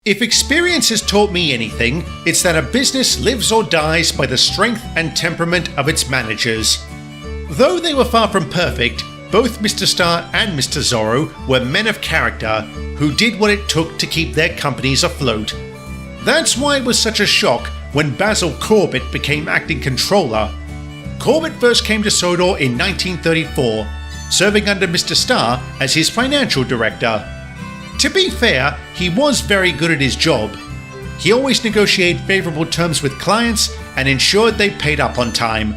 If experience has taught me anything, it's that a business lives or dies by the strength and temperament of its managers. Though they were far from perfect, both Mr. Starr and Mr. Zorro were men of character who did what it took to keep their companies afloat. That's why it was such a shock when Basil Corbett became acting controller. Corbett first came to Sodor in 1934, serving under Mr. Starr as his financial director. To be fair, he was very good at his job. He always negotiated favourable terms with clients and ensured they paid up on time.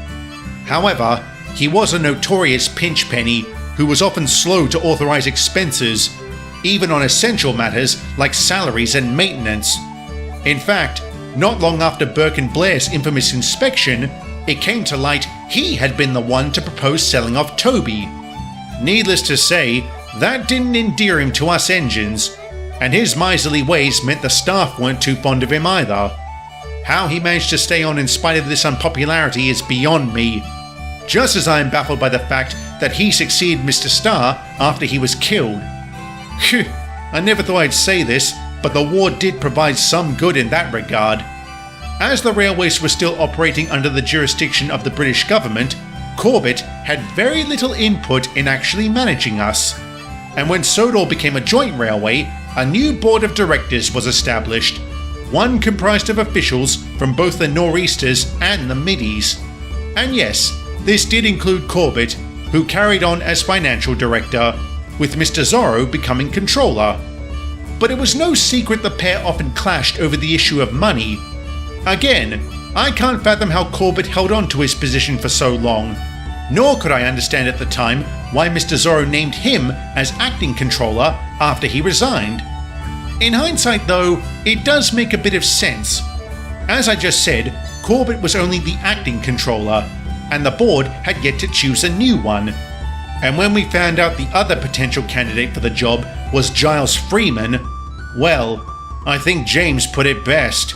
However, he was a notorious pinch penny who was often slow to authorise expenses, even on essential matters like salaries and maintenance. In fact, not long after Burke and Blair's infamous inspection, it came to light he had been the one to propose selling off Toby. Needless to say, that didn't endear him to us engines, and his miserly ways meant the staff weren't too fond of him either. How he managed to stay on in spite of this unpopularity is beyond me, just as I am baffled by the fact that he succeeded Mr. Starr after he was killed. Phew, I never thought I'd say this, but the war did provide some good in that regard. As the railways were still operating under the jurisdiction of the British government, Corbett had very little input in actually managing us. And when Sodor became a joint railway, a new board of directors was established, one comprised of officials from both the Nor'easters and the Middies. And yes, this did include Corbett, who carried on as financial director, with Mr. Zorro becoming controller. But it was no secret the pair often clashed over the issue of money. Again, I can't fathom how Corbett held on to his position for so long, nor could I understand at the time why Mr. Zorro named him as acting controller after he resigned. In hindsight though, it does make a bit of sense. As I just said, Corbett was only the acting controller, and the board had yet to choose a new one. And when we found out the other potential candidate for the job was Giles Freeman, well, I think James put it best.